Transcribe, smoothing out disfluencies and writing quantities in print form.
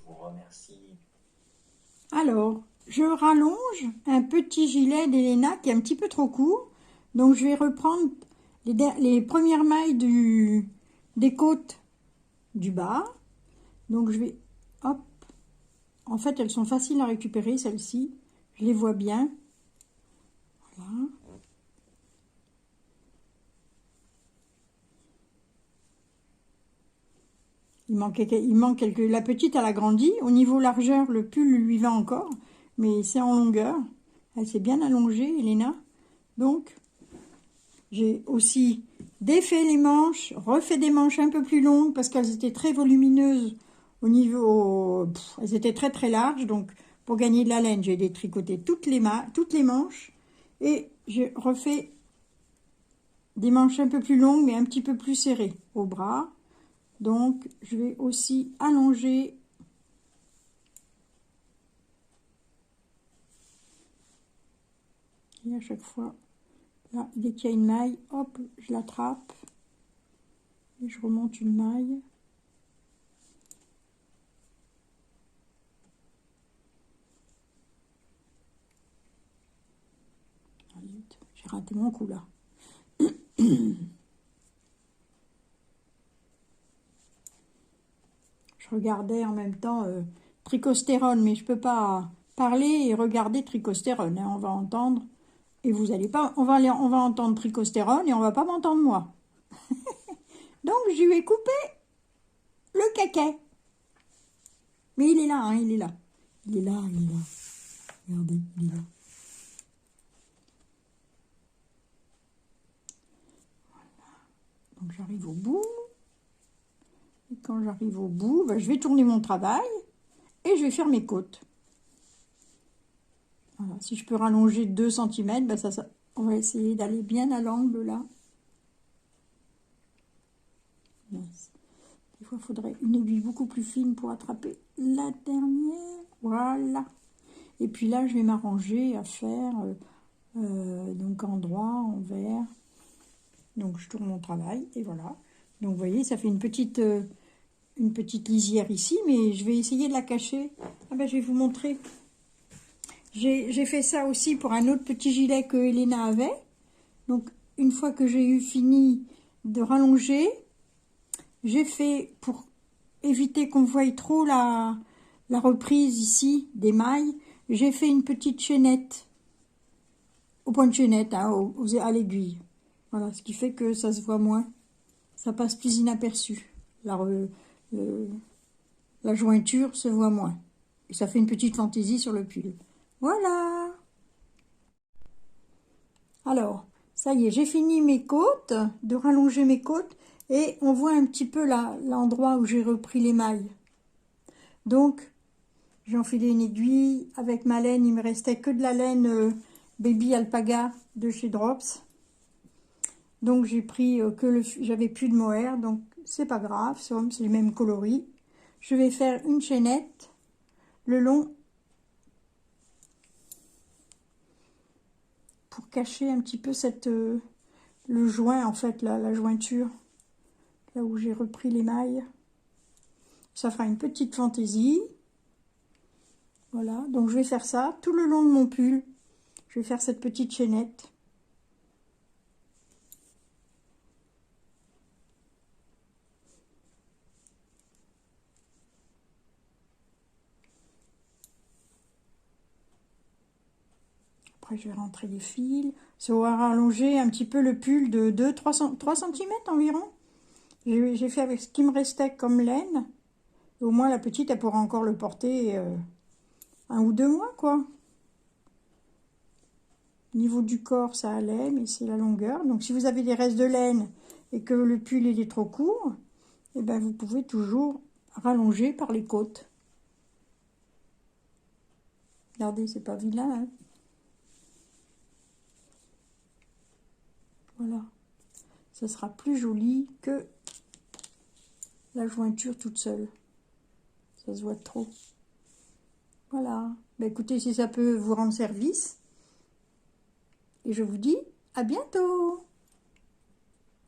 vous remercie. Alors, je rallonge un petit gilet d'Elena qui est un petit peu trop court. Donc, je vais reprendre les premières mailles des côtes du bas. Donc, je vais... Hop. En fait, elles sont faciles à récupérer, celles-ci. Je les vois bien. Voilà. Il manque quelques... La petite, elle a grandi. Au niveau largeur, le pull lui va encore. Mais c'est en longueur. Elle s'est bien allongée, Elena. Donc, j'ai aussi défait les manches, refait des manches un peu plus longues parce qu'elles étaient très volumineuses au niveau... elles étaient très très larges. Donc, pour gagner de la laine, j'ai détricoté toutes les manches. Et j'ai refait des manches un peu plus longues, mais un petit peu plus serrées au bras. Donc, je vais aussi allonger et à chaque fois, là, dès qu'il y a une maille, hop, je l'attrape et je remonte une maille. J'ai raté mon coup là. Je regardais en même temps Tricostérone, mais je peux pas parler et regarder Tricostérone. Hein, on va entendre et vous allez pas, on va entendre Tricostérone et on va pas m'entendre moi. Donc je lui ai coupé le caquet. Mais il est là, hein, il est là. Il est là, il est là. Regardez, il est là. Voilà. Donc j'arrive au bout. Et quand j'arrive au bout, ben, je vais tourner mon travail et je vais faire mes côtes. Voilà. Si je peux rallonger 2 cm, ben on va essayer d'aller bien à l'angle là. Des fois, il faudrait une aiguille beaucoup plus fine pour attraper la dernière. Voilà. Et puis là, je vais m'arranger à faire donc en droit, en vert. Donc, je tourne mon travail et voilà. Donc, vous voyez, ça fait une petite lisière ici, mais je vais essayer de la cacher. Ah ben, je vais vous montrer. J'ai fait ça aussi pour un autre petit gilet que Elena avait. Donc, une fois que j'ai eu fini de rallonger, j'ai fait, pour éviter qu'on voie trop la reprise ici des mailles, j'ai fait une petite chaînette, au point de chaînette, hein, à l'aiguille. Voilà, ce qui fait que ça se voit moins, ça passe plus inaperçu. La jointure se voit moins. Et ça fait une petite fantaisie sur le pull. Voilà. Alors, ça y est, j'ai fini mes côtes, de rallonger mes côtes, et on voit un petit peu l'endroit où j'ai repris les mailles. Donc, j'ai enfilé une aiguille. Avec ma laine, il me restait que de la laine Baby Alpaga de chez Drops. Donc, j'ai pris j'avais plus de mohair, donc c'est pas grave, c'est les mêmes coloris. Je vais faire une chaînette le long pour cacher un petit peu le joint, en fait, la jointure, là où j'ai repris les mailles. Ça fera une petite fantaisie. Voilà, donc je vais faire ça tout le long de mon pull. Je vais faire cette petite chaînette. Après, je vais rentrer les fils. Ça va rallonger un petit peu le pull de 3 cm environ. J'ai fait avec ce qui me restait comme laine. Au moins, la petite, elle pourra encore le porter 1 ou 2 mois, quoi. Au niveau du corps, ça allait, mais c'est la longueur. Donc, si vous avez des restes de laine et que le pull il est trop court, eh ben, vous pouvez toujours rallonger par les côtes. Regardez, c'est pas vilain, hein. Voilà. Ça sera plus joli que la jointure toute seule. Ça se voit trop. Voilà. Ben, écoutez, si ça peut vous rendre service. Et je vous dis à bientôt.